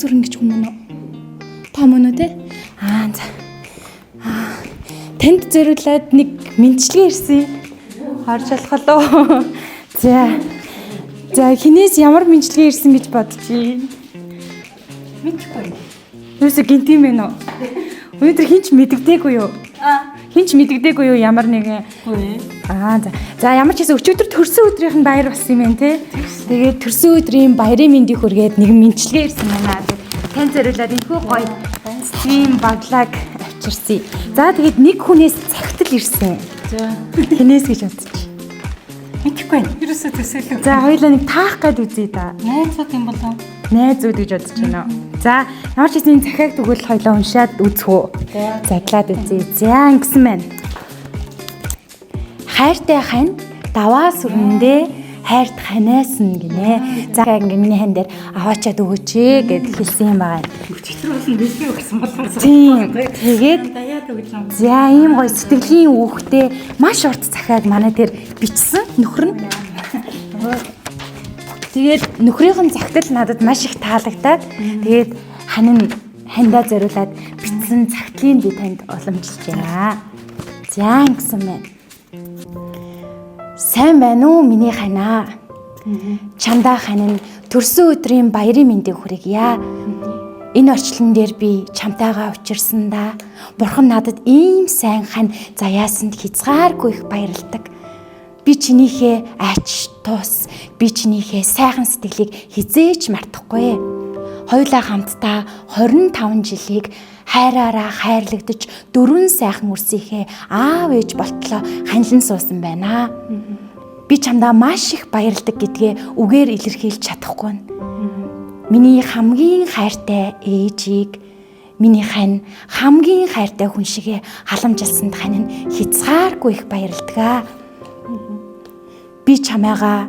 сүрэн гэж хүмүүн үү? Та мөн үү те? За. Танд зориулаад нэг мэдчилгээ ирсэн. Харж болох уу? За хинээс ямар мэдчилгээ ирсэн гэж бодож байна? Мэдхгүй. Юусе гинтим бэ нөө? Өнөөдөр хинч мэддэггүй юу? Хинч мэддэггүй юу ямар нэгэн? За ямар ч хэсэг өчигдөр төрсөн өдрийнх нь баяр болсон юм байна те. Тэгээд төрсөн өдрийн баярын мэндийг хүргээд нэгэн мэдчилгээ ирсэн байна. Тань зориулаад энэхүү гоё стрим баглаг авчирсан. За тэгээд нэг хүнээс цагтл ирсэн. За. Хинээс гэж бодчих. Мэдхгүй. Ерөөсөө төсөөлөв. За хоёулаа нэг таах гээд үзье да. Найзууд юм болов. Найзууд гэж бодож байна. За ямар ч хэсэг захиаг тэгвэл хоёулаа уншаад үзэх үү. Задлаад үзье. За ингэсэн байна. Хайртай хань даваа сүрэндээ хайрт ханаас нь гинэ. За ингээ миний хань дээр аваачаад өгөөч гэд хэлсэн юм байна. Өчигдөр бол нэлээ өгсөн болохоор. Тийм. Тэгээд даяад өгч юм. за ийм гоё сэтгэлийн үхтэй маш урт захиаг манай дээр бичсэн нөхөр нь. Тэгээд нөхрийнхэн загтал надад маш их таалагдаад тэгээд хандаа зориулаад бичсэн загтлыг би танд уламжилж байна. За ингэсэн байна. Сайн байна уу миний ханаа? Чамдаа хань нь төрсөн өдрийн баярын мэндийг хүргье. Энэ орчлон дээр би чамтайгаа учирсан да. Бурхан надад ийм сайн хань заяасанд хязгааргүй их баярладаг. Би чинийхээ ач тус, би чинийхээ сайхан сэтгэлийг хизээч мартахгүй. Хоёулаа хамтдаа 25 жилийг хайраараа хайрлагдаж дөрвөн сайхан үрсийнхээ аав ээж болтлоо ханилан суусан байна. Би чамдаа маш их баярладаг гэдгээ үгээр илэрхийлж чадахгүй. Миний хамгийн хайртай ээжийг миний хань хамгийн хайртай хүн шигэ халамжилсанд хань нь хязгааргүй их баярладаг. Би чамайгаа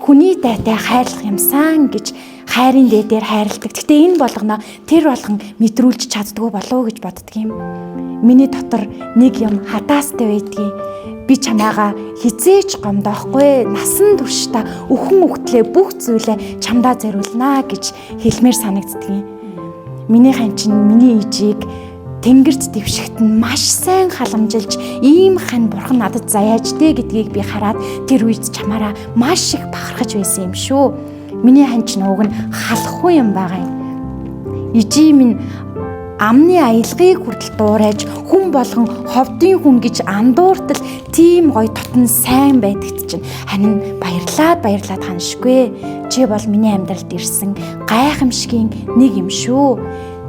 хүний дайтай хайрлах юмсан гэж хайрын дээдээр хайрладаг. Гэтэ энэ болгоно тэр болгон мэдрүүлж чаддгүй болов гэж боддөг юм. Миний дотор нэг юм хатаастай байдгийг. Би чамайгаа хизээч гомдоохгүй. Насан туршдаа өхөн үхтлээ бүх зүйлээ чамдаа зориулнаа гэж хэлмээр санагддаг юм. Миний хань чинь миний ээжийг тэнгэрт дэвшигт нь маш сайн халамжилж ийм хань бурхан надад заяаж дээ гэдгийг би хараад тэр үед чамаараа маш их бахархаж байсан юм шүү. Миний хань ч нууг нь халахгүй юм байгаа юм. Ижи минь амны аялгыг хүртэл дуурайж хүн болгон ховдын хүн гэж андууртал тийм гоё тотон сайн байдагт чинь хань баярлаад ханшгүй. Чи бол миний амьдралд ирсэн гайхамшигын нэг юм шүү.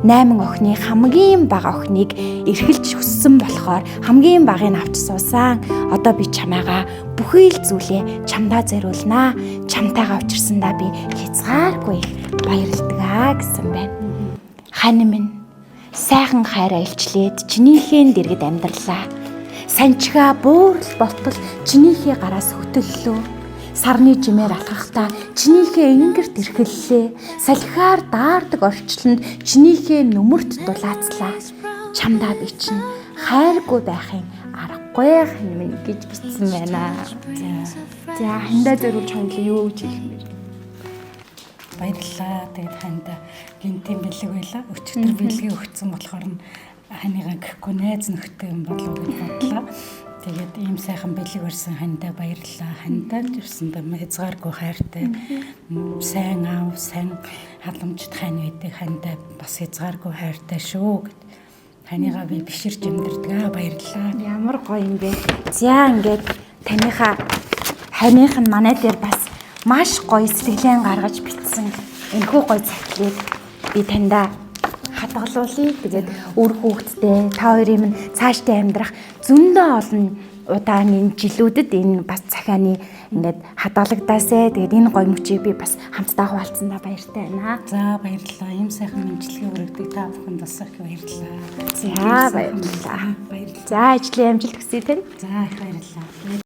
8 охины хамгийн бага охиныг эрхэлж өссөн болохоор хамгийн багыг авч суусан. Одоо би чамайгаа бүхий л зүйлээ чамдаа зориулнаа. Чамтайгаа учирсандаа би хязгааргүй баярлалаа гэсэн байна. Хань минь сайхан хайраа илчлээд чинийхээ дэргэд амьдралаа. Санчгаа буурал болтол чинийхээ гараас хөтөллөө. Сарны жимээр алхахдаа чинийхээ ингэрт эрхэллээ. Салхиар даардаг орчлонд чинийхээ нүмерт дулаацлаа. Чамдаа би чинь хайргүй байхын аргагүй хань минь гэж бичсэн байна. За хандаа зориулж хоёул юу гэж хэлмээр. Баярлалаа. Тэгээд хандаа гинтийн бэлэг байла. Өчигдөр бэлгээ өгсөн болохоор ханыгаа гэхгүй найз нөхдөй юм болов уу гэж бодлоо. Тэгээд ийм сайхан бэлэг өрсөн хандаа баярлалаа. Хандаа ирсэндээ хязгааргүй хайртай. Сайн аав, сайн халамжт хань байдаг хандаа бас хязгааргүй хайртай шүү гэд. Таныгаа би биширч амьдардаг. Баярлалаа. Ямар гоё юм бэ. За ингээд ханых нь манай дээр бас маш гоё сэтгэлэн гаргаж бичсэн энэхүү гоё цагтлыг би таньда хадгалуулъя. Тэгээд үр хүүхдтэй та хоёрын минь цаашдаа амьдрах зөндөө олон удааны жилүүдэд энэ бас цахианы ингээд хадгалагдасаа. Тэгээд энэ гоё мөчийг би бас хамтдаа хуваалцсандаа баяртай байна. За баярлалаа. Ийм сайхан мэдлэгээ өргөдөг та бүхэнд бас их баярлалаа. За баярлалаа. За ажлын амжилт хүсье тань. За их баярлалаа.